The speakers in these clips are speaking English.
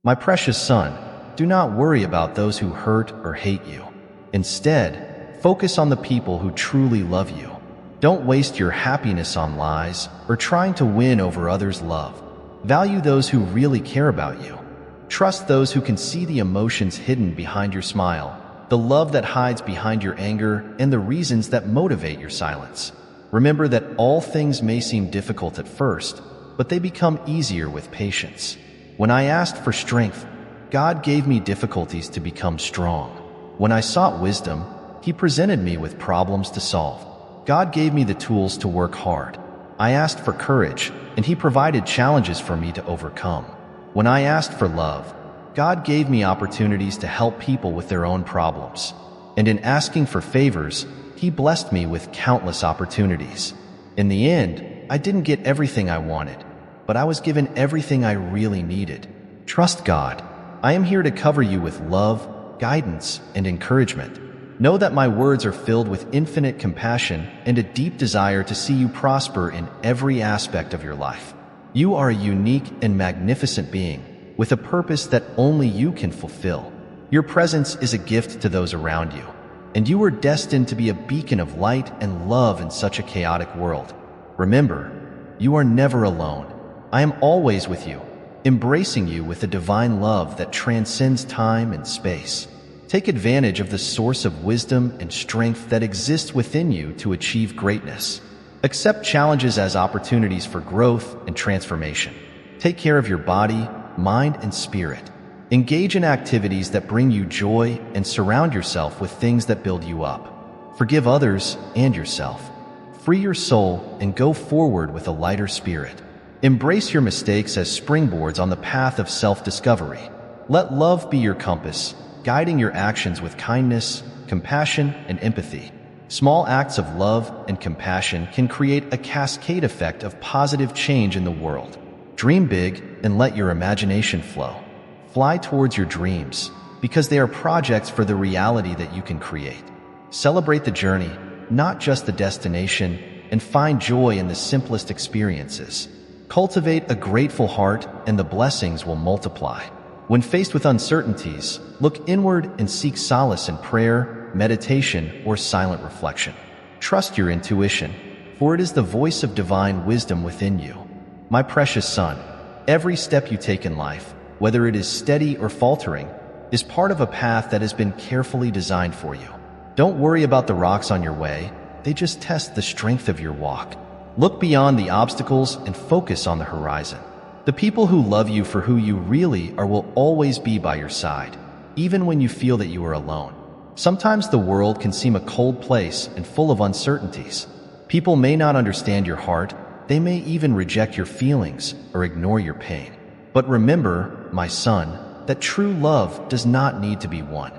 My precious son, do not worry about those who hurt or hate you. Instead, focus on the people who truly love you. Don't waste your happiness on lies or trying to win over others' love. Value those who really care about you. Trust those who can see the emotions hidden behind your smile, the love that hides behind your anger, and the reasons that motivate your silence. Remember that all things may seem difficult at first, but they become easier with patience. When I asked for strength, God gave me difficulties to become strong. When I sought wisdom, He presented me with problems to solve. God gave me the tools to work hard. I asked for courage, and He provided challenges for me to overcome. When I asked for love, God gave me opportunities to help people with their own problems. And in asking for favors, He blessed me with countless opportunities. In the end, I didn't get everything I wanted, but I was given everything I really needed. Trust God. I am here to cover you with love, guidance, and encouragement. Know that my words are filled with infinite compassion and a deep desire to see you prosper in every aspect of your life. You are a unique and magnificent being with a purpose that only you can fulfill. Your presence is a gift to those around you, and you are destined to be a beacon of light and love in such a chaotic world. Remember, you are never alone. I am always with you, embracing you with a divine love that transcends time and space. Take advantage of the source of wisdom and strength that exists within you to achieve greatness. Accept challenges as opportunities for growth and transformation. Take care of your body, mind, and spirit. Engage in activities that bring you joy and surround yourself with things that build you up. Forgive others and yourself. Free your soul and go forward with a lighter spirit. Embrace your mistakes as springboards on the path of self-discovery. Let love be your compass, guiding your actions with kindness, compassion, and empathy. Small acts of love and compassion can create a cascade effect of positive change in the world. Dream big and let your imagination flow. Fly towards your dreams, because they are projects for the reality that you can create. Celebrate the journey, not just the destination, and find joy in the simplest experiences. Cultivate a grateful heart and the blessings will multiply. When faced with uncertainties, look inward and seek solace in prayer, meditation, or silent reflection. Trust your intuition, for it is the voice of divine wisdom within you. My precious son, every step you take in life, whether it is steady or faltering, is part of a path that has been carefully designed for you. Don't worry about the rocks on your way, they just test the strength of your walk. Look beyond the obstacles and focus on the horizon. The people who love you for who you really are will always be by your side, even when you feel that you are alone. Sometimes the world can seem a cold place and full of uncertainties. People may not understand your heart, they may even reject your feelings or ignore your pain. But remember, my son, that true love does not need to be won.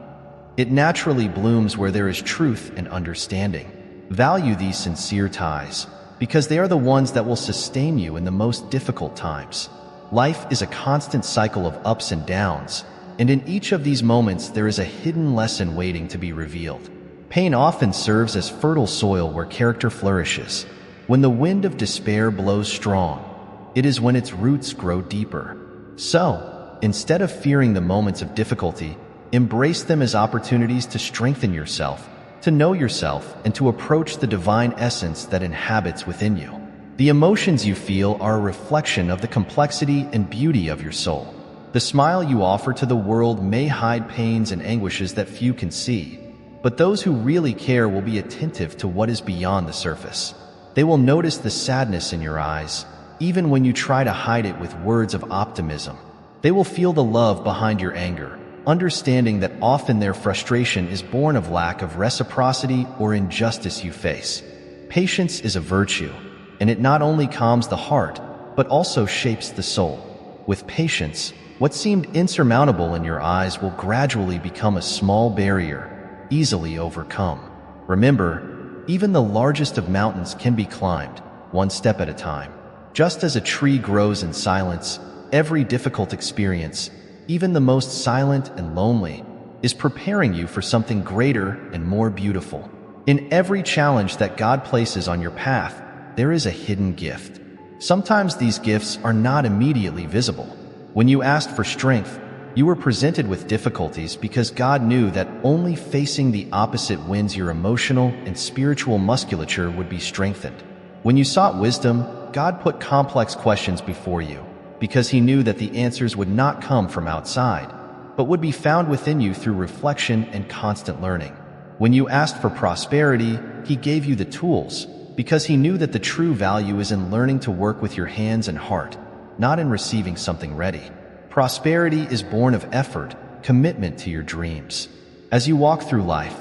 It naturally blooms where there is truth and understanding. Value these sincere ties, because they are the ones that will sustain you in the most difficult times. Life is a constant cycle of ups and downs, and in each of these moments there is a hidden lesson waiting to be revealed. Pain often serves as fertile soil where character flourishes. When the wind of despair blows strong, it is when its roots grow deeper. So, instead of fearing the moments of difficulty, embrace them as opportunities to strengthen yourself, to know yourself, and to approach the divine essence that inhabits within you. The emotions you feel are a reflection of the complexity and beauty of your soul. The smile you offer to the world may hide pains and anguishes that few can see, but those who really care will be attentive to what is beyond the surface. They will notice the sadness in your eyes, even when you try to hide it with words of optimism. They will feel the love behind your anger, understanding that often their frustration is born of lack of reciprocity or injustice you face. Patience is a virtue, and it not only calms the heart, but also shapes the soul. With patience, what seemed insurmountable in your eyes will gradually become a small barrier, easily overcome. Remember, even the largest of mountains can be climbed, one step at a time. Just as a tree grows in silence, every difficult experience, even the most silent and lonely, is preparing you for something greater and more beautiful. In every challenge that God places on your path, there is a hidden gift. Sometimes these gifts are not immediately visible. When you asked for strength, You were presented with difficulties because God knew that only facing the opposite winds your emotional and spiritual musculature would be strengthened. When you sought wisdom, God put complex questions before you because He knew that the answers would not come from outside, but would be found within you through reflection and constant learning. When you asked for prosperity, He gave you the tools because He knew that the true value is in learning to work with your hands and heart, not in receiving something ready. Prosperity is born of effort, commitment to your dreams. As you walk through life,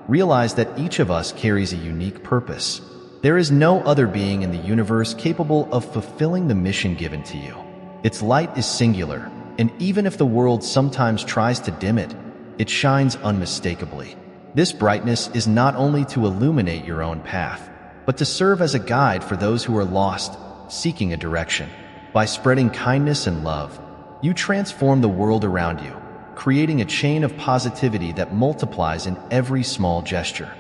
realize that each of us carries a unique purpose. There is no other being in the universe capable of fulfilling the mission given to you. Its light is singular, and even if the world sometimes tries to dim it, it shines unmistakably. This brightness is not only to illuminate your own path, but to serve as a guide for those who are lost, seeking a direction. By spreading kindness and love, you transform the world around you, creating a chain of positivity that multiplies in every small gesture.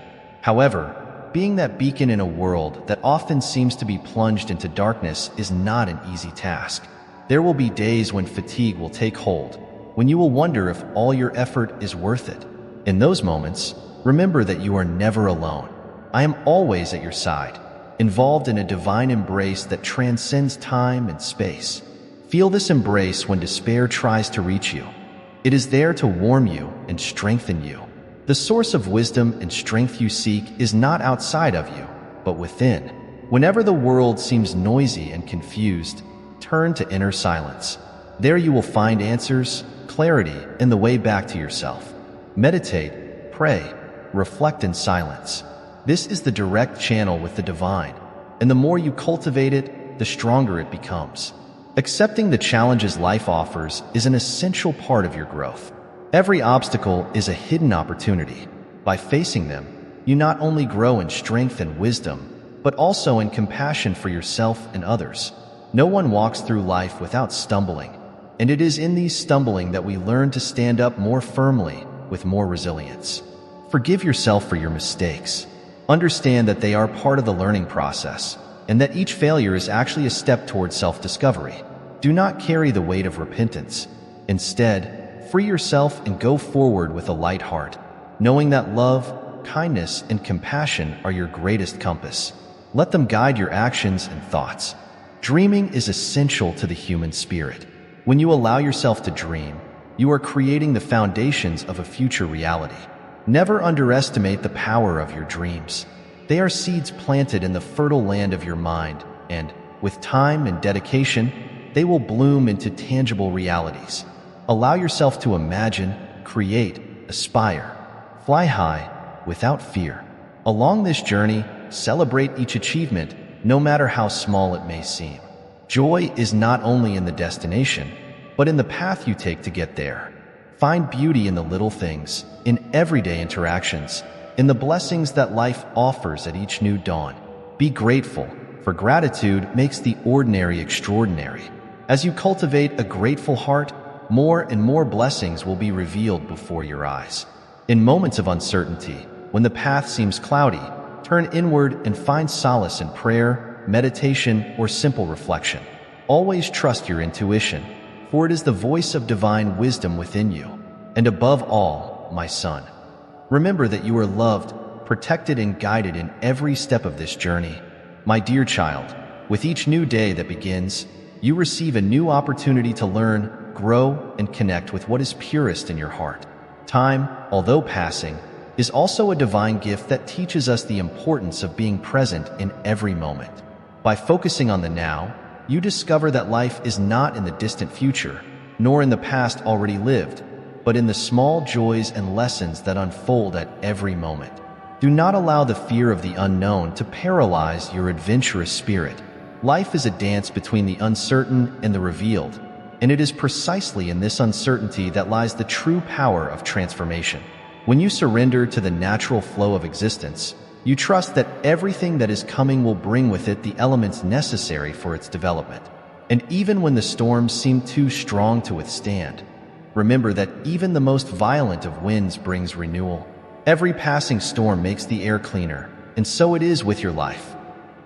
However, being that beacon in a world that often seems to be plunged into darkness is not an easy task. There will be days when fatigue will take hold, when you will wonder if all your effort is worth it. In those moments, remember that you are never alone. I am always at your side, involved in a divine embrace that transcends time and space. Feel this embrace when despair tries to reach you. It is there to warm you and strengthen you. The source of wisdom and strength you seek is not outside of you, but within. Whenever the world seems noisy and confused, turn to inner silence. There you will find answers, clarity, and the way back to yourself. Meditate, pray, reflect in silence. This is the direct channel with the divine, and the more you cultivate it, the stronger it becomes. Accepting the challenges life offers is an essential part of your growth. Every obstacle is a hidden opportunity. By facing them, you not only grow in strength and wisdom, but also in compassion for yourself and others. No one walks through life without stumbling, and it is in these stumbling that we learn to stand up more firmly with more resilience. Forgive yourself for your mistakes. Understand that they are part of the learning process, and that each failure is actually a step towards self-discovery. Do not carry the weight of repentance. Instead, free yourself and go forward with a light heart, knowing that love, kindness, and compassion are your greatest compass. Let them guide your actions and thoughts. Dreaming is essential to the human spirit. When you allow yourself to dream, you are creating the foundations of a future reality. Never underestimate the power of your dreams. They are seeds planted in the fertile land of your mind, and, with time and dedication, they will bloom into tangible realities. Allow yourself to imagine, create, aspire, fly high, without fear. Along this journey, celebrate each achievement, no matter how small it may seem. Joy is not only in the destination, but in the path you take to get there. Find beauty in the little things, in everyday interactions, in the blessings that life offers at each new dawn. Be grateful, for gratitude makes the ordinary extraordinary. As you cultivate a grateful heart, more and more blessings will be revealed before your eyes. In moments of uncertainty, when the path seems cloudy, turn inward and find solace in prayer, meditation, or simple reflection. Always trust your intuition, for it is the voice of divine wisdom within you. And above all, my son, remember that you are loved, protected, and guided in every step of this journey. My dear child, with each new day that begins, you receive a new opportunity to learn, grow, and connect with what is purest in your heart. Time, although passing, is also a divine gift that teaches us the importance of being present in every moment. By focusing on the now, you discover that life is not in the distant future, nor in the past already lived, but in the small joys and lessons that unfold at every moment. Do not allow the fear of the unknown to paralyze your adventurous spirit. Life is a dance between the uncertain and the revealed, and it is precisely in this uncertainty that lies the true power of transformation. When you surrender to the natural flow of existence, you trust that everything that is coming will bring with it the elements necessary for its development. And even when the storms seem too strong to withstand, remember that even the most violent of winds brings renewal. Every passing storm makes the air cleaner, and so it is with your life.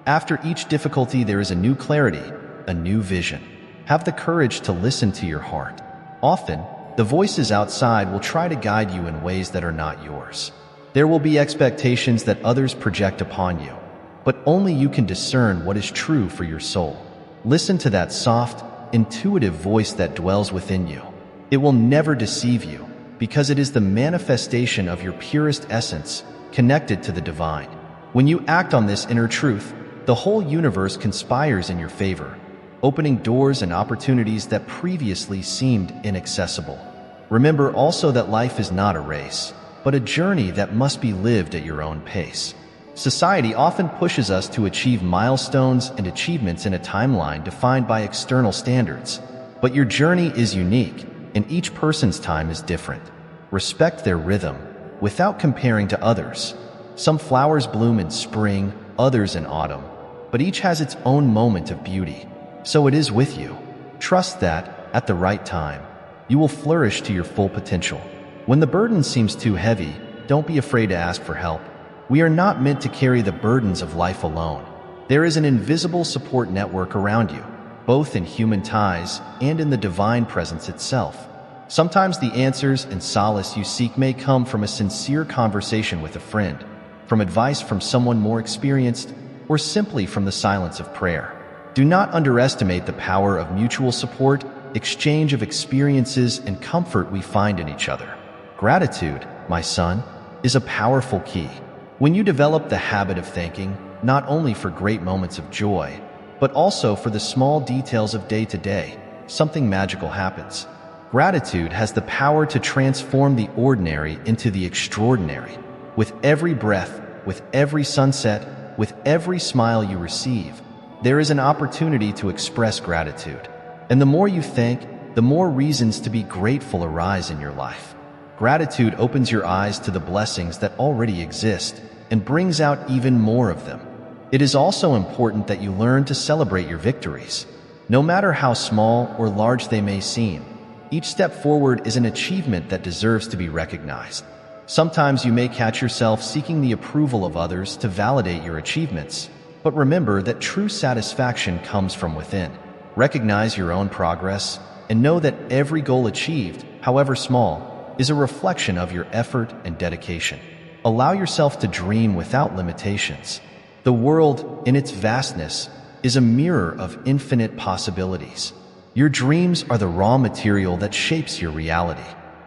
After each difficulty, there is a new clarity, a new vision. Have the courage to listen to your heart. Often, The voices outside will try to guide you in ways that are not yours. There will be expectations that others project upon you, but only you can discern what is true for your soul. Listen to that soft, intuitive voice that dwells within you. It will never deceive you, because it is the manifestation of your purest essence, connected to the divine. When you act on this inner truth, the whole universe conspires in your favor, opening doors and opportunities that previously seemed inaccessible. Remember also that life is not a race, but a journey that must be lived at your own pace. Society often pushes us to achieve milestones and achievements in a timeline defined by external standards. But your journey is unique, and each person's time is different. Respect their rhythm, without comparing to others. Some flowers bloom in spring, others in autumn, but each has its own moment of beauty. So it is with you. Trust that, at the right time, you will flourish to your full potential. When the burden seems too heavy, don't be afraid to ask for help. We are not meant to carry the burdens of life alone. There is an invisible support network around you, both in human ties and in the divine presence itself. Sometimes the answers and solace you seek may come from a sincere conversation with a friend, from advice from someone more experienced, or simply from the silence of prayer. Do not underestimate the power of mutual support, exchange of experiences, and comfort we find in each other. Gratitude, my son, is a powerful key. When you develop the habit of thanking, not only for great moments of joy, but also for the small details of day-to-day, something magical happens. Gratitude has the power to transform the ordinary into the extraordinary. With every breath, with every sunset, with every smile you receive, there is an opportunity to express gratitude. And the more you thank, the more reasons to be grateful arise in your life. Gratitude opens your eyes to the blessings that already exist and brings out even more of them. It is also important that you learn to celebrate your victories. No matter how small or large they may seem, each step forward is an achievement that deserves to be recognized. Sometimes you may catch yourself seeking the approval of others to validate your achievements, but remember that true satisfaction comes from within. Recognize your own progress and know that every goal achieved, however small, is a reflection of your effort and dedication. Allow yourself to dream without limitations. The world, in its vastness, is a mirror of infinite possibilities. Your dreams are the raw material that shapes your reality.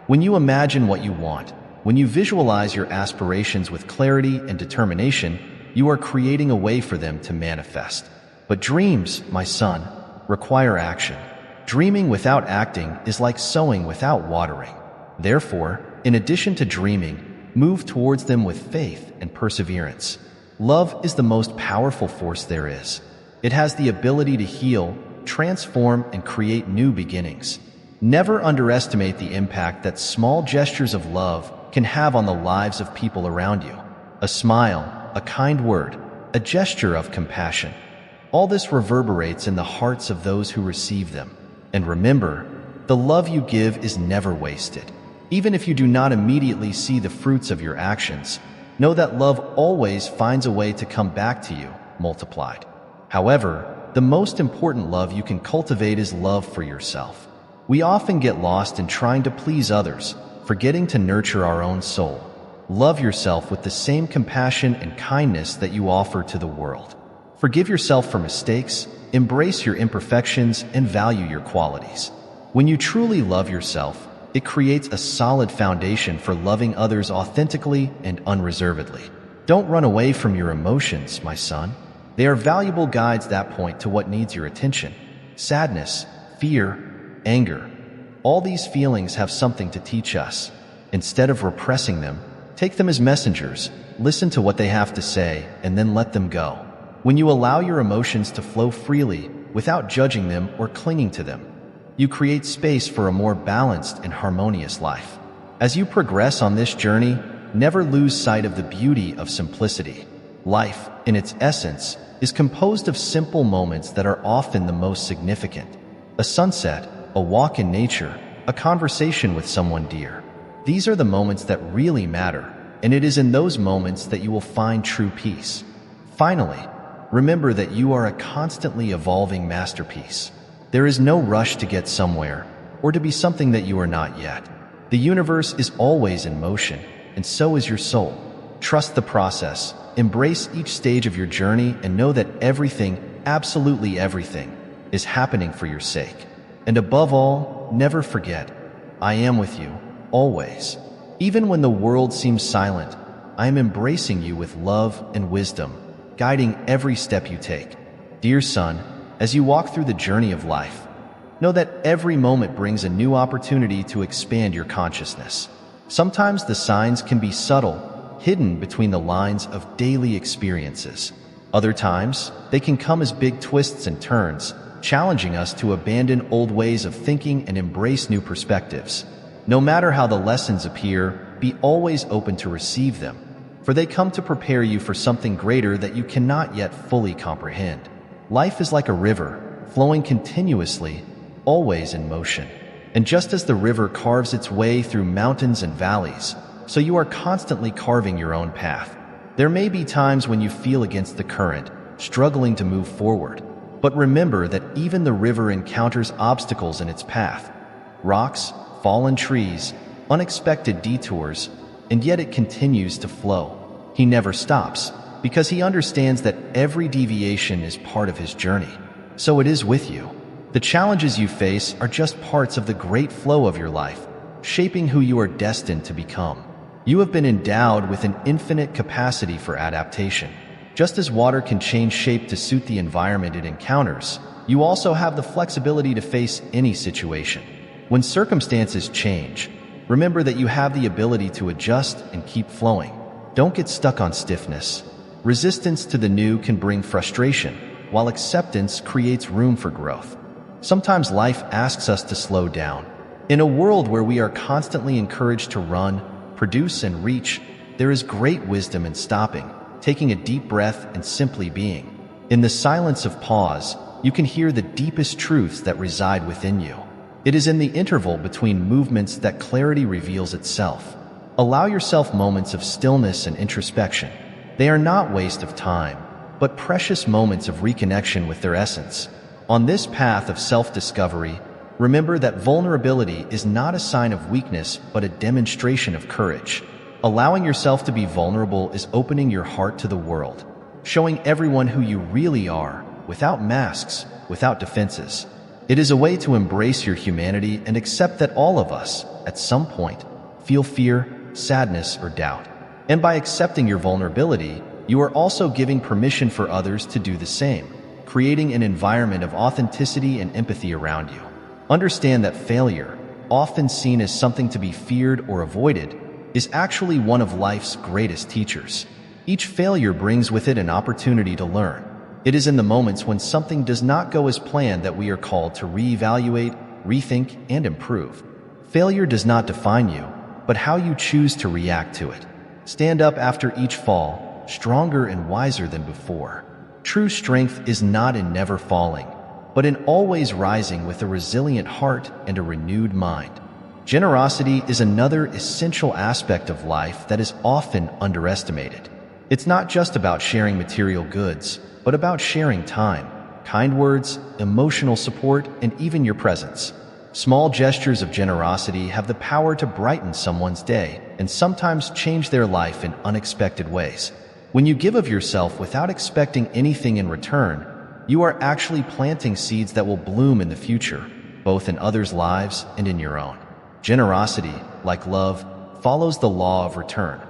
When you imagine what you want, when you visualize your aspirations with clarity and determination, you are creating a way for them to manifest. But dreams, my son, require action. Dreaming without acting is like sowing without watering. Therefore, in addition to dreaming, move towards them with faith and perseverance. Love is the most powerful force there is. It has the ability to heal, transform, and create new beginnings. Never underestimate the impact that small gestures of love can have on the lives of people around you. A smile, a kind word, a gesture of compassion. All this reverberates in the hearts of those who receive them. And remember, the love you give is never wasted. Even if you do not immediately see the fruits of your actions, know that love always finds a way to come back to you, multiplied. However, the most important love you can cultivate is love for yourself. We often get lost in trying to please others, forgetting to nurture our own soul. Love yourself with the same compassion and kindness that you offer to the world. Forgive yourself for mistakes, embrace your imperfections, and value your qualities. When you truly love yourself, it creates a solid foundation for loving others authentically and unreservedly. Don't run away from your emotions, my son. They are valuable guides that point to what needs your attention. Sadness, fear, anger. All these feelings have something to teach us. Instead of repressing them, take them as messengers, listen to what they have to say, and then let them go. When you allow your emotions to flow freely, without judging them or clinging to them, you create space for a more balanced and harmonious life. As you progress on this journey, never lose sight of the beauty of simplicity. Life, in its essence, is composed of simple moments that are often the most significant. A sunset, a walk in nature, a conversation with someone dear. These are the moments that really matter, and it is in those moments that you will find true peace. Finally, remember that you are a constantly evolving masterpiece. There is no rush to get somewhere, or to be something that you are not yet. The universe is always in motion, and so is your soul. Trust the process, embrace each stage of your journey, and know that everything, absolutely everything, is happening for your sake. And above all, never forget, I am with you, always. Even when the world seems silent, I am embracing you with love and wisdom, guiding every step you take. Dear son, as you walk through the journey of life, know that every moment brings a new opportunity to expand your consciousness. Sometimes the signs can be subtle, hidden between the lines of daily experiences. Other times, they can come as big twists and turns, challenging us to abandon old ways of thinking and embrace new perspectives. No matter how the lessons appear, be always open to receive them, for they come to prepare you for something greater that you cannot yet fully comprehend. Life is like a river, flowing continuously, always in motion. And just as the river carves its way through mountains and valleys, so you are constantly carving your own path. There may be times when you feel against the current, struggling to move forward. But remember that even the river encounters obstacles in its path. Rocks, fallen trees, unexpected detours, and yet it continues to flow. He never stops, because he understands that every deviation is part of his journey. So it is with you. The challenges you face are just parts of the great flow of your life, shaping who you are destined to become. You have been endowed with an infinite capacity for adaptation. Just as water can change shape to suit the environment it encounters, you also have the flexibility to face any situation. When circumstances change, remember that you have the ability to adjust and keep flowing. Don't get stuck on stiffness. Resistance to the new can bring frustration, while acceptance creates room for growth. Sometimes life asks us to slow down. In a world where we are constantly encouraged to run, produce, and reach, there is great wisdom in stopping, taking a deep breath, and simply being. In the silence of pause, you can hear the deepest truths that reside within you. It is in the interval between movements that clarity reveals itself. Allow yourself moments of stillness and introspection. They are not waste of time, but precious moments of reconnection with their essence. On this path of self-discovery, remember that vulnerability is not a sign of weakness, but a demonstration of courage. Allowing yourself to be vulnerable is opening your heart to the world, showing everyone who you really are, without masks, without defenses. It is a way to embrace your humanity and accept that all of us, at some point, feel fear, sadness, or doubt. And by accepting your vulnerability, you are also giving permission for others to do the same, creating an environment of authenticity and empathy around you. Understand that failure, often seen as something to be feared or avoided, is actually one of life's greatest teachers. Each failure brings with it an opportunity to learn. It is in the moments when something does not go as planned that we are called to reevaluate, rethink, and improve. Failure does not define you, but how you choose to react to it. Stand up after each fall, stronger and wiser than before. True strength is not in never falling, but in always rising with a resilient heart and a renewed mind. Generosity is another essential aspect of life that is often underestimated. It's not just about sharing material goods, but about sharing time, kind words, emotional support, and even your presence. Small gestures of generosity have the power to brighten someone's day and sometimes change their life in unexpected ways. When you give of yourself without expecting anything in return, you are actually planting seeds that will bloom in the future, both in others' lives and in your own. Generosity, like love, follows the law of return.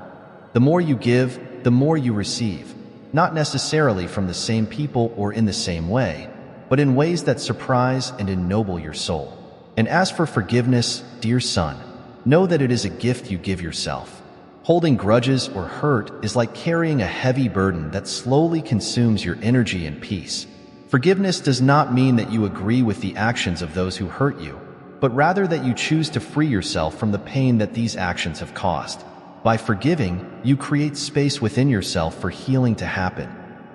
The more you give, the more you receive, not necessarily from the same people or in the same way, but in ways that surprise and ennoble your soul. And as for forgiveness, dear son, know that it is a gift you give yourself. Holding grudges or hurt is like carrying a heavy burden that slowly consumes your energy and peace. Forgiveness does not mean that you agree with the actions of those who hurt you, but rather that you choose to free yourself from the pain that these actions have caused. By forgiving, you create space within yourself for healing to happen,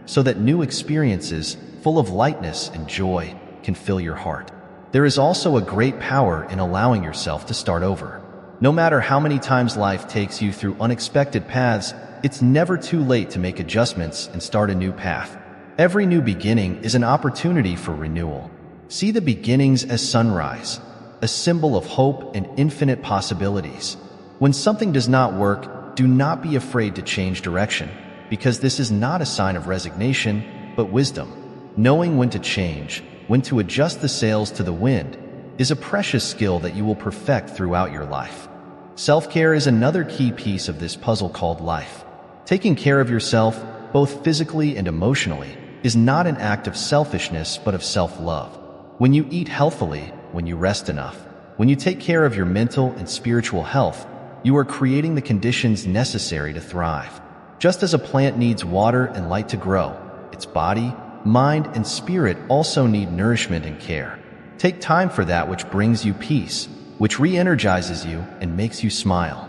so that new experiences, full of lightness and joy, can fill your heart. There is also a great power in allowing yourself to start over. No matter how many times life takes you through unexpected paths, it's never too late to make adjustments and start a new path. Every new beginning is an opportunity for renewal. See the beginnings as sunrise. a symbol of hope and infinite possibilities. When something does not work, do not be afraid to change direction, because this is not a sign of resignation, but wisdom. Knowing when to change, when to adjust the sails to the wind, is a precious skill that you will perfect throughout your life. Self-care is another key piece of this puzzle called life. Taking care of yourself, both physically and emotionally, is not an act of selfishness but of self-love. When you eat healthily, when you rest enough, when you take care of your mental and spiritual health, you are creating the conditions necessary to thrive. Just as a plant needs water and light to grow, its body, mind, and spirit also need nourishment and care. Take time for that which brings you peace, which re-energizes you and makes you smile.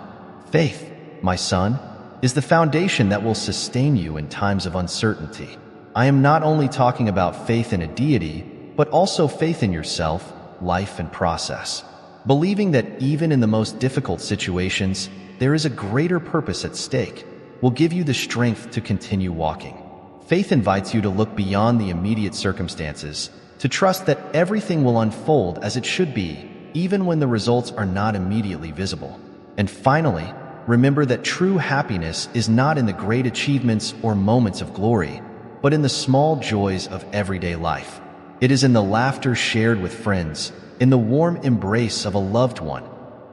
Faith, my son, is the foundation that will sustain you in times of uncertainty. I am not only talking about faith in a deity, but also faith in yourself, life, and process. Believing that even in the most difficult situations, there is a greater purpose at stake will give you the strength to continue walking. Faith invites you to look beyond the immediate circumstances, to trust that everything will unfold as it should be, even when the results are not immediately visible. And finally, remember that true happiness is not in the great achievements or moments of glory, but in the small joys of everyday life. It is in the laughter shared with friends, in the warm embrace of a loved one,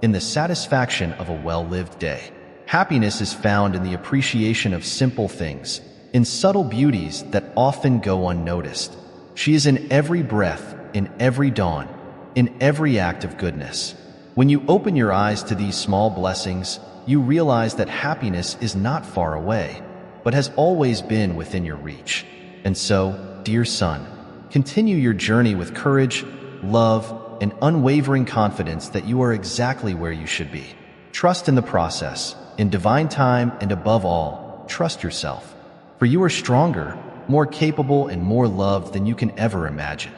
in the satisfaction of a well-lived day. Happiness is found in the appreciation of simple things, in subtle beauties that often go unnoticed. She is in every breath, in every dawn, in every act of goodness. When you open your eyes to these small blessings, you realize that happiness is not far away, but has always been within your reach. And so, dear son, continue your journey with courage, love, and unwavering confidence that you are exactly where you should be. Trust in the process, in divine time, and above all, trust yourself. For you are stronger, more capable, and more loved than you can ever imagine.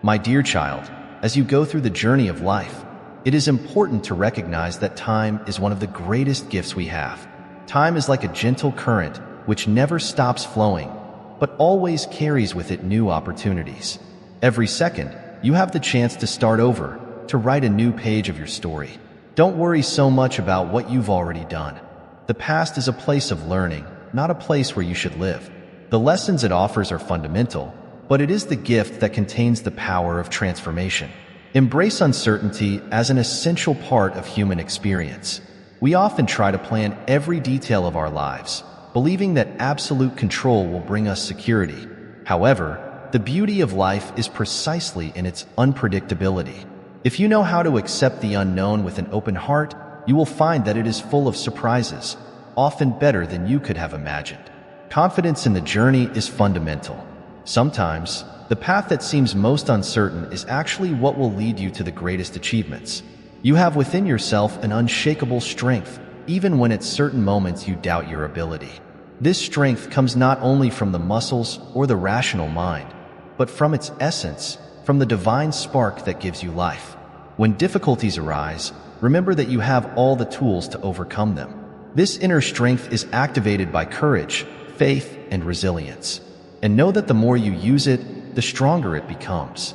My dear child, as you go through the journey of life, it is important to recognize that time is one of the greatest gifts we have. Time is like a gentle current which never stops flowing, but always carries with it new opportunities. Every second, you have the chance to start over, to write a new page of your story. Don't worry so much about what you've already done. The past is a place of learning, not a place where you should live. The lessons it offers are fundamental, but it is the gift that contains the power of transformation. Embrace uncertainty as an essential part of human experience. We often try to plan every detail of our lives, believing that absolute control will bring us security. However, the beauty of life is precisely in its unpredictability. If you know how to accept the unknown with an open heart, you will find that it is full of surprises, often better than you could have imagined. Confidence in the journey is fundamental. Sometimes, the path that seems most uncertain is actually what will lead you to the greatest achievements. You have within yourself an unshakable strength, even when at certain moments you doubt your ability. This strength comes not only from the muscles or the rational mind, but from its essence, from the divine spark that gives you life. When difficulties arise, remember that you have all the tools to overcome them. This inner strength is activated by courage, faith, and resilience. And know that the more you use it, the stronger it becomes.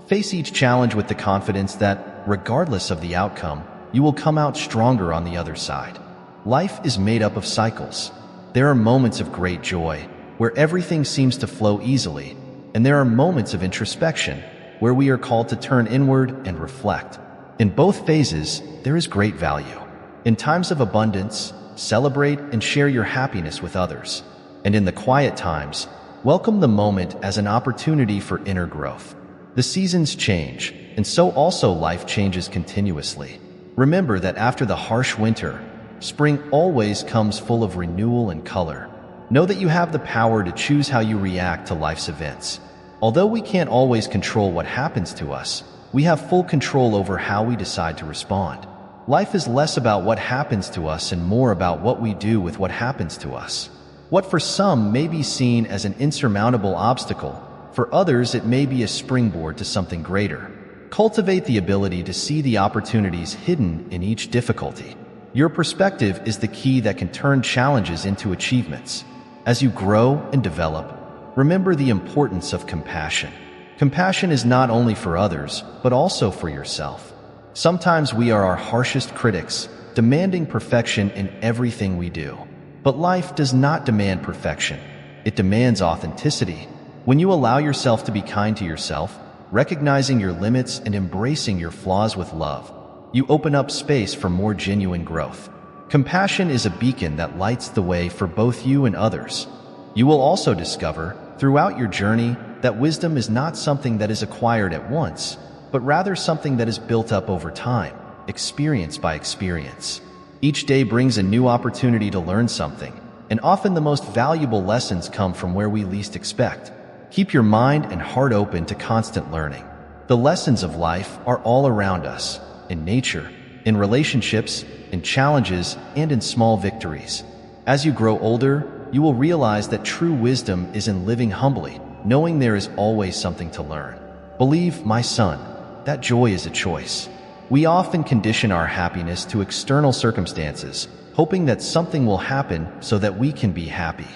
Face each challenge with the confidence that, regardless of the outcome, you will come out stronger on the other side. Life is made up of cycles. There are moments of great joy, where everything seems to flow easily, and there are moments of introspection, where we are called to turn inward and reflect. In both phases, there is great value. In times of abundance, celebrate and share your happiness with others. And in the quiet times, welcome the moment as an opportunity for inner growth. The seasons change, and so also life changes continuously. Remember that after the harsh winter, spring always comes full of renewal and color. Know that you have the power to choose how you react to life's events. Although we can't always control what happens to us, we have full control over how we decide to respond. Life is less about what happens to us and more about what we do with what happens to us. What for some may be seen as an insurmountable obstacle, for others it may be a springboard to something greater. Cultivate the ability to see the opportunities hidden in each difficulty. Your perspective is the key that can turn challenges into achievements. As you grow and develop, remember the importance of compassion. Compassion is not only for others, but also for yourself. Sometimes we are our harshest critics, demanding perfection in everything we do. But life does not demand perfection. It demands authenticity. When you allow yourself to be kind to yourself, recognizing your limits and embracing your flaws with love, you open up space for more genuine growth. Compassion is a beacon that lights the way for both you and others. You will also discover, throughout your journey, that wisdom is not something that is acquired at once, but rather something that is built up over time, experience by experience. Each day brings a new opportunity to learn something, and often the most valuable lessons come from where we least expect. Keep your mind and heart open to constant learning. The lessons of life are all around us, in nature, in relationships, in challenges, and in small victories. As you grow older, you will realize that true wisdom is in living humbly, knowing there is always something to learn. Believe, my son, that joy is a choice. We often condition our happiness to external circumstances, hoping that something will happen so that we can be happy.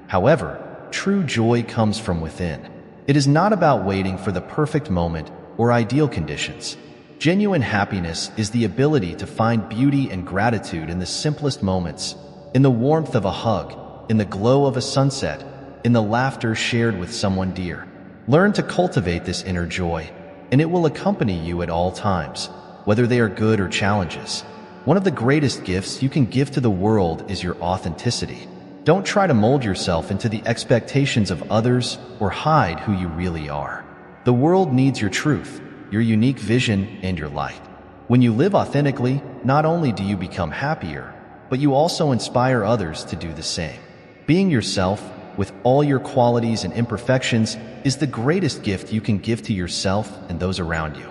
However, true joy comes from within. It is not about waiting for the perfect moment or ideal conditions. Genuine happiness is the ability to find beauty and gratitude in the simplest moments, in the warmth of a hug, in the glow of a sunset, in the laughter shared with someone dear. Learn to cultivate this inner joy, and it will accompany you at all times, whether they are good or challenges. One of the greatest gifts you can give to the world is your authenticity. Don't try to mold yourself into the expectations of others or hide who you really are. The world needs your truth, your unique vision, and your light. When you live authentically, not only do you become happier, but you also inspire others to do the same. Being yourself, with all your qualities and imperfections, is the greatest gift you can give to yourself and those around you.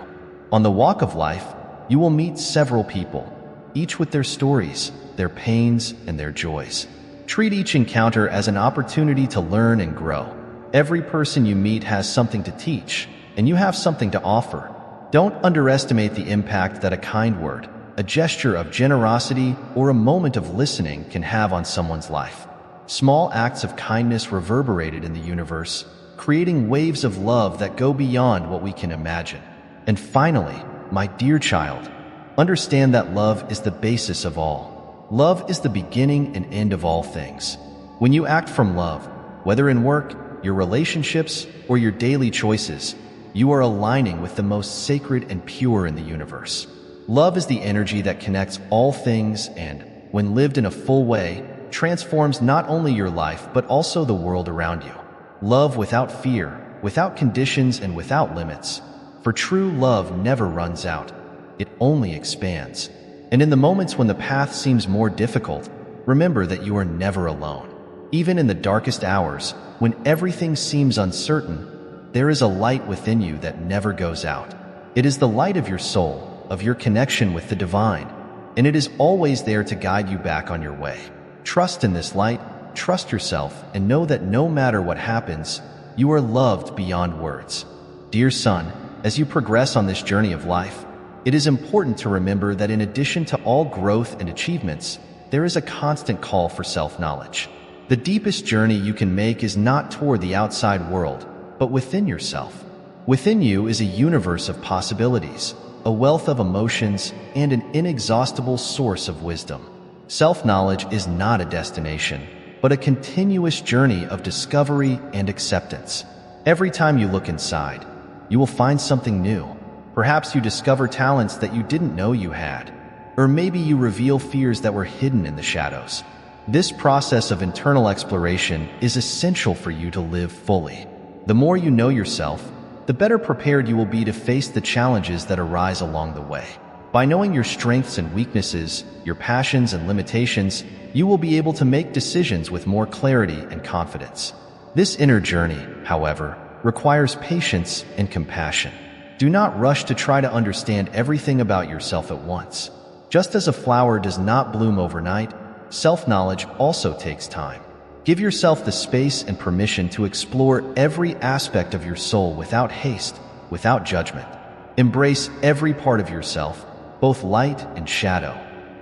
On the walk of life, you will meet several people, each with their stories, their pains, and their joys. Treat each encounter as an opportunity to learn and grow. Every person you meet has something to teach, and you have something to offer. Don't underestimate the impact that a kind word, a gesture of generosity, or a moment of listening can have on someone's life. Small acts of kindness reverberated in the universe, creating waves of love that go beyond what we can imagine. And finally, my dear child, understand that love is the basis of all. Love is the beginning and end of all things. When you act from love, whether in work, your relationships, or your daily choices, you are aligning with the most sacred and pure in the universe. Love is the energy that connects all things and, when lived in a full way, transforms not only your life but also the world around you. Love without fear, without conditions, and without limits. For true love never runs out. It only expands. And in the moments when the path seems more difficult, remember that you are never alone. Even in the darkest hours, when everything seems uncertain, there is a light within you that never goes out. It is the light of your soul, of your connection with the divine, and it is always there to guide you back on your way. Trust in this light, trust yourself, and know that no matter what happens, you are loved beyond words. Dear son, as you progress on this journey of life, it is important to remember that in addition to all growth and achievements, there is a constant call for self-knowledge. The deepest journey you can make is not toward the outside world, but within yourself. Within you is a universe of possibilities, a wealth of emotions, and an inexhaustible source of wisdom. Self-knowledge is not a destination, but a continuous journey of discovery and acceptance. Every time you look inside, you will find something new. Perhaps you discover talents that you didn't know you had, or maybe you reveal fears that were hidden in the shadows. This process of internal exploration is essential for you to live fully. The more you know yourself, the better prepared you will be to face the challenges that arise along the way. By knowing your strengths and weaknesses, your passions and limitations, you will be able to make decisions with more clarity and confidence. This inner journey, however, requires patience and compassion. Do not rush to try to understand everything about yourself at once. Just as a flower does not bloom overnight, self-knowledge also takes time. Give yourself the space and permission to explore every aspect of your soul without haste, without judgment. Embrace every part of yourself, both light and shadow,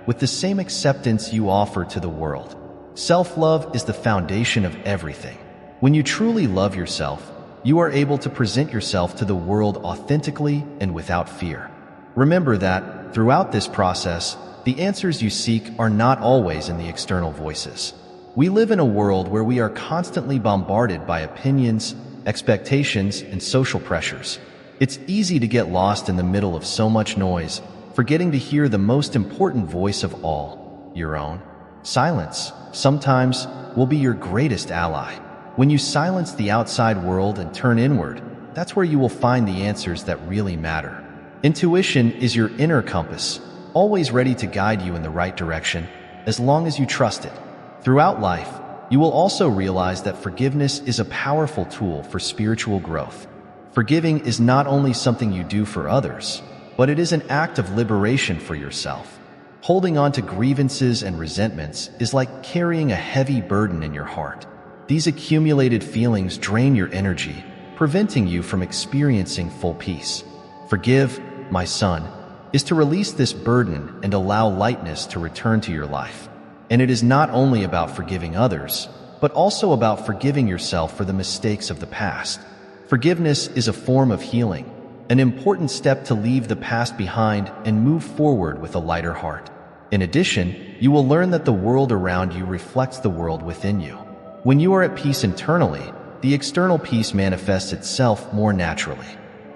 with the same acceptance you offer to the world. Self-love is the foundation of everything. When you truly love yourself, you are able to present yourself to the world authentically and without fear. Remember that, throughout this process, the answers you seek are not always in the external voices. We live in a world where we are constantly bombarded by opinions, expectations, and social pressures. It's easy to get lost in the middle of so much noise, forgetting to hear the most important voice of all, your own. Silence, sometimes, will be your greatest ally. When you silence the outside world and turn inward, that's where you will find the answers that really matter. Intuition is your inner compass, always ready to guide you in the right direction, as long as you trust it. Throughout life, you will also realize that forgiveness is a powerful tool for spiritual growth. Forgiving is not only something you do for others, but it is an act of liberation for yourself. Holding on to grievances and resentments is like carrying a heavy burden in your heart. These accumulated feelings drain your energy, preventing you from experiencing full peace. Forgive, my son, is to release this burden and allow lightness to return to your life. And it is not only about forgiving others, but also about forgiving yourself for the mistakes of the past. Forgiveness is a form of healing, an important step to leave the past behind and move forward with a lighter heart. In addition, you will learn that the world around you reflects the world within you. When you are at peace internally, the external peace manifests itself more naturally.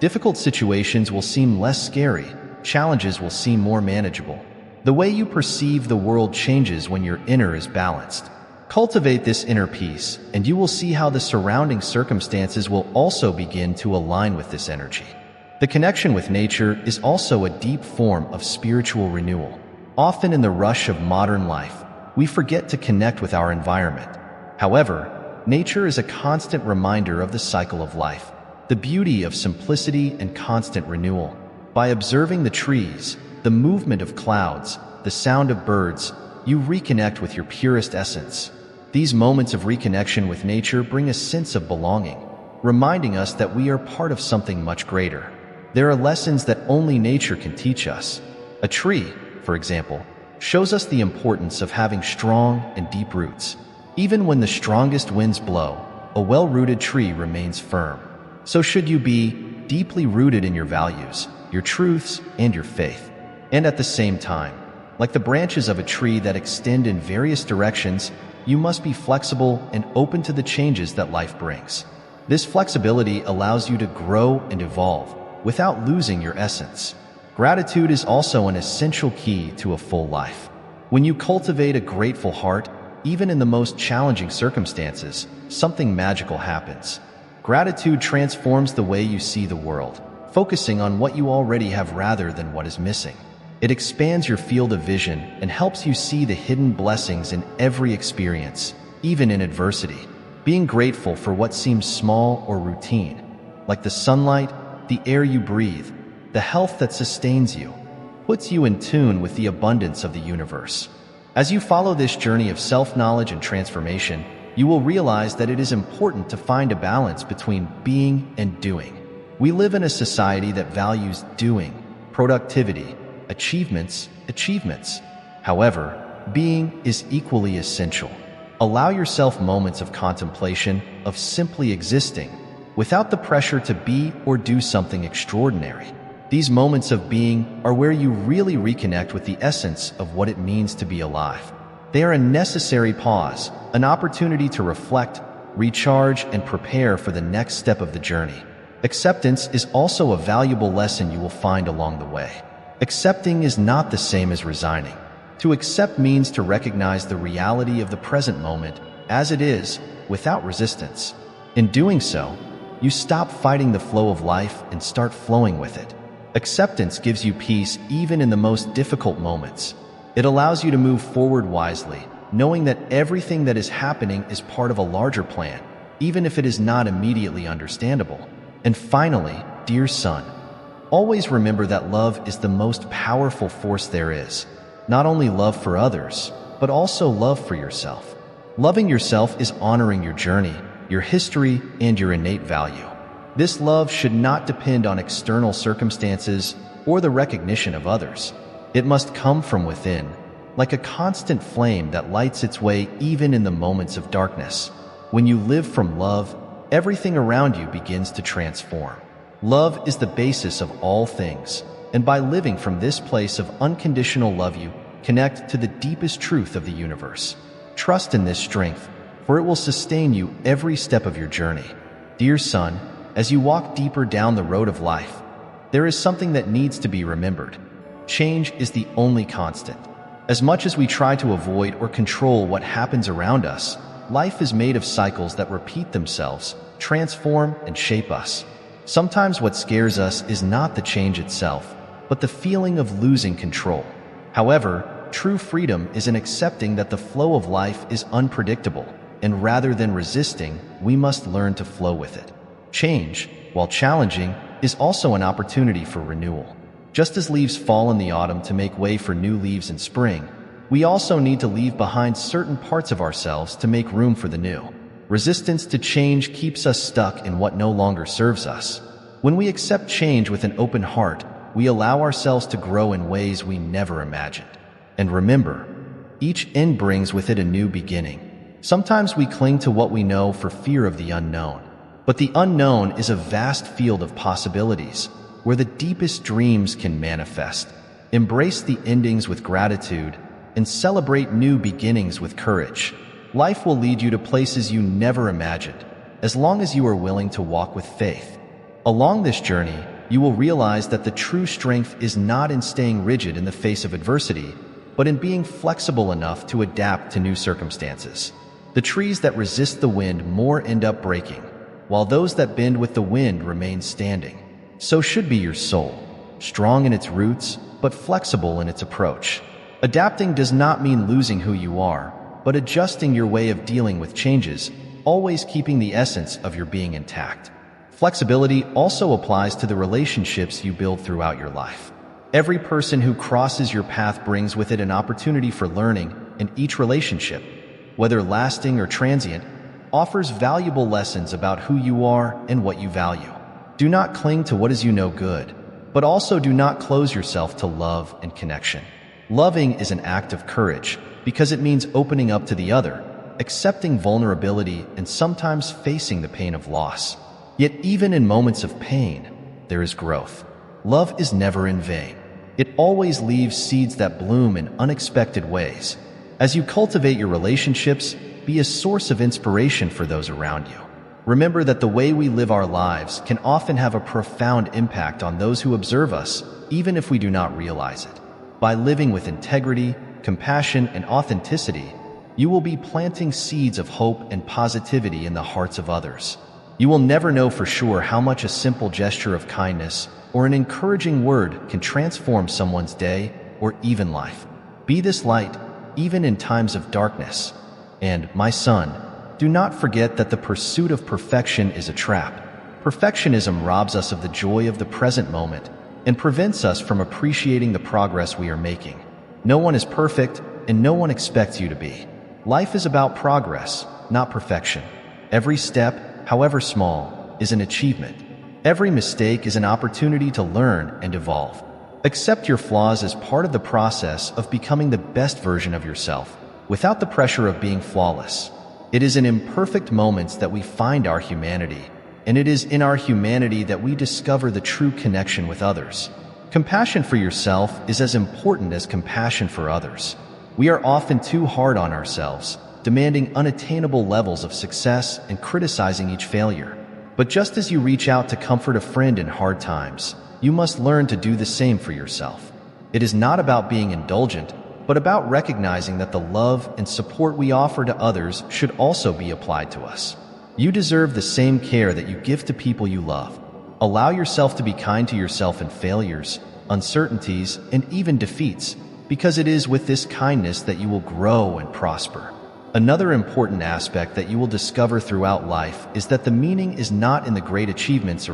Difficult situations will seem less scary, challenges will seem more manageable. The way you perceive the world changes when your inner is balanced. Cultivate this inner peace, and you will see how the surrounding circumstances will also begin to align with this energy. The connection with nature is also a deep form of spiritual renewal. Often in the rush of modern life, we forget to connect with our environment. However, nature is a constant reminder of the cycle of life, the beauty of simplicity and constant renewal. By observing the trees, the movement of clouds, the sound of birds, you reconnect with your purest essence. These moments of reconnection with nature bring a sense of belonging, reminding us that we are part of something much greater. There are lessons that only nature can teach us. A tree, for example, shows us the importance of having strong and deep roots. Even when the strongest winds blow, a well-rooted tree remains firm. So should you be, deeply rooted in your values, your truths, and your faith. And at the same time, like the branches of a tree that extend in various directions, you must be flexible and open to the changes that life brings. This flexibility allows you to grow and evolve without losing your essence. Gratitude is also an essential key to a full life. When you cultivate a grateful heart, even in the most challenging circumstances, something magical happens. Gratitude transforms the way you see the world, focusing on what you already have rather than what is missing. It expands your field of vision and helps you see the hidden blessings in every experience, even in adversity. Being grateful for what seems small or routine, like the sunlight, the air you breathe, the health that sustains you, puts you in tune with the abundance of the universe. As you follow this journey of self-knowledge and transformation, you will realize that it is important to find a balance between being and doing. We live in a society that values doing, productivity, achievements. However, being is equally essential. Allow yourself moments of contemplation, of simply existing, without the pressure to be or do something extraordinary. These moments of being are where you really reconnect with the essence of what it means to be alive. They are a necessary pause, an opportunity to reflect, recharge, and prepare for the next step of the journey. Acceptance is also a valuable lesson you will find along the way. Accepting is not the same as resigning. To accept means to recognize the reality of the present moment as it is, without resistance. In doing so, you stop fighting the flow of life and start flowing with it. Acceptance gives you peace even in the most difficult moments. It allows you to move forward wisely, knowing that everything that is happening is part of a larger plan, even if it is not immediately understandable. And finally, dear son, always remember that love is the most powerful force there is. Not only love for others, but also love for yourself. Loving yourself is honoring your journey, your history, and your innate value. This love should not depend on external circumstances or the recognition of others. It must come from within, like a constant flame that lights its way even in the moments of darkness. When you live from love, everything around you begins to transform. Love is the basis of all things, And by living from this place of unconditional love, you connect to the deepest truth of the universe. Trust in this strength, for it will sustain you every step of your journey. Dear son, as you walk deeper down the road of life, there is something that needs to be remembered. Change is the only constant. As much as we try to avoid or control what happens around us, life is made of cycles that repeat themselves, transform, and shape us. Sometimes what scares us is not the change itself, but the feeling of losing control. However, true freedom is in accepting that the flow of life is unpredictable, and rather than resisting, we must learn to flow with it. Change, while challenging, is also an opportunity for renewal. Just as leaves fall in the autumn to make way for new leaves in spring, we also need to leave behind certain parts of ourselves to make room for the new. Resistance to change keeps us stuck in what no longer serves us. When we accept change with an open heart, we allow ourselves to grow in ways we never imagined. And remember, each end brings with it a new beginning. Sometimes we cling to what we know for fear of the unknown, but the unknown is a vast field of possibilities where the deepest dreams can manifest. Embrace the endings with gratitude and celebrate new beginnings with courage. Life will lead you to places you never imagined, as long as you are willing to walk with faith. Along this journey, you will realize that the true strength is not in staying rigid in the face of adversity, but in being flexible enough to adapt to new circumstances. The trees that resist the wind more end up breaking, while those that bend with the wind remain standing. So should be your soul, strong in its roots, but flexible in its approach. Adapting does not mean losing who you are, but adjusting your way of dealing with changes, always keeping the essence of your being intact. Flexibility also applies to the relationships you build throughout your life. Every person who crosses your path brings with it an opportunity for learning, and each relationship, whether lasting or transient, offers valuable lessons about who you are and what you value. Do not cling to what is you know good, but also do not close yourself to love and connection. Loving is an act of courage because it means opening up to the other, accepting vulnerability, and sometimes facing the pain of loss. Yet even in moments of pain, there is growth. Love is never in vain. It always leaves seeds that bloom in unexpected ways. As you cultivate your relationships, be a source of inspiration for those around you. Remember that the way we live our lives can often have a profound impact on those who observe us, even if we do not realize it. By living with integrity, compassion, and authenticity, you will be planting seeds of hope and positivity in the hearts of others. You will never know for sure how much a simple gesture of kindness or an encouraging word can transform someone's day or even life. Be this light, even in times of darkness. And, my son, do not forget that the pursuit of perfection is a trap. Perfectionism robs us of the joy of the present moment and prevents us from appreciating the progress we are making. No one is perfect, and no one expects you to be. Life is about progress, not perfection. Every step, however small, is an achievement. Every mistake is an opportunity to learn and evolve. Accept your flaws as part of the process of becoming the best version of yourself, without the pressure of being flawless. It is in imperfect moments that we find our humanity, and it is in our humanity that we discover the true connection with others. Compassion for yourself is as important as compassion for others. We are often too hard on ourselves, demanding unattainable levels of success and criticizing each failure. But just as you reach out to comfort a friend in hard times, you must learn to do the same for yourself. It is not about being indulgent, but about recognizing that the love and support we offer to others should also be applied to us. You deserve the same care that you give to people you love. Allow yourself to be kind to yourself in failures, uncertainties, and even defeats, because it is with this kindness that you will grow and prosper. Another important aspect that you will discover throughout life is that the meaning is not in the great achievements,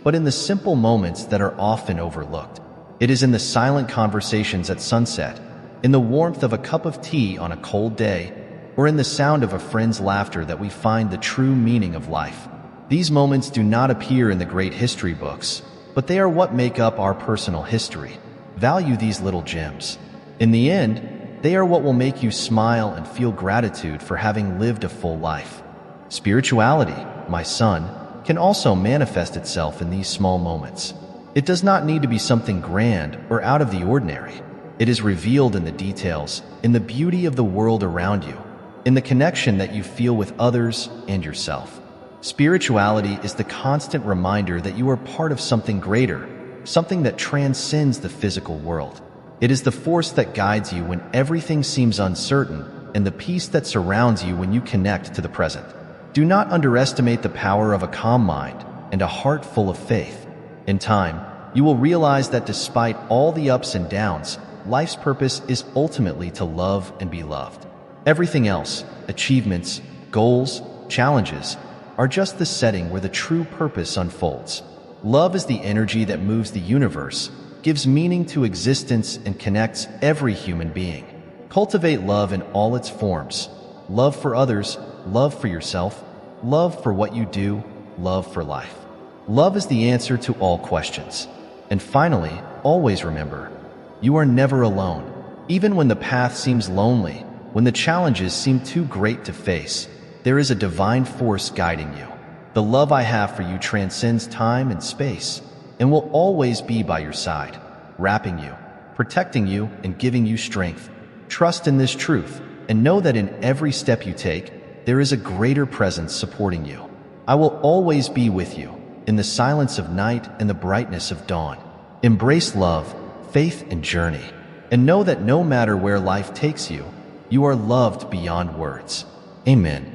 but in the simple moments that are often overlooked. It is in the silent conversations at sunset, in the warmth of a cup of tea on a cold day, or in the sound of a friend's laughter that we find the true meaning of life. These moments do not appear in the great history books, but they are what make up our personal history. Value these little gems. In the end, they are what will make you smile and feel gratitude for having lived a full life. Spirituality, my son, can also manifest itself in these small moments. It does not need to be something grand or out of the ordinary. It is revealed in the details, in the beauty of the world around you, in the connection that you feel with others and yourself. Spirituality is the constant reminder that you are part of something greater, something that transcends the physical world. It is the force that guides you when everything seems uncertain, and the peace that surrounds you when you connect to the present. Do not underestimate the power of a calm mind and a heart full of faith. In time, you will realize that despite all the ups and downs, life's purpose is ultimately to love and be loved. Everything else, achievements, goals, challenges, are just the setting where the true purpose unfolds. Love is the energy that moves the universe, gives meaning to existence, and connects every human being. Cultivate love in all its forms. Love for others, love for yourself, love for what you do, love for life. Love is the answer to all questions. And finally, always remember, you are never alone. Even when the path seems lonely, when the challenges seem too great to face, there is a divine force guiding you. The love I have for you transcends time and space and will always be by your side, wrapping you, protecting you, and giving you strength. Trust in this truth and know that in every step you take, there is a greater presence supporting you. I will always be with you, in the silence of night and the brightness of dawn. Embrace love, faith, and journey, and know that no matter where life takes you, you are loved beyond words. Amen.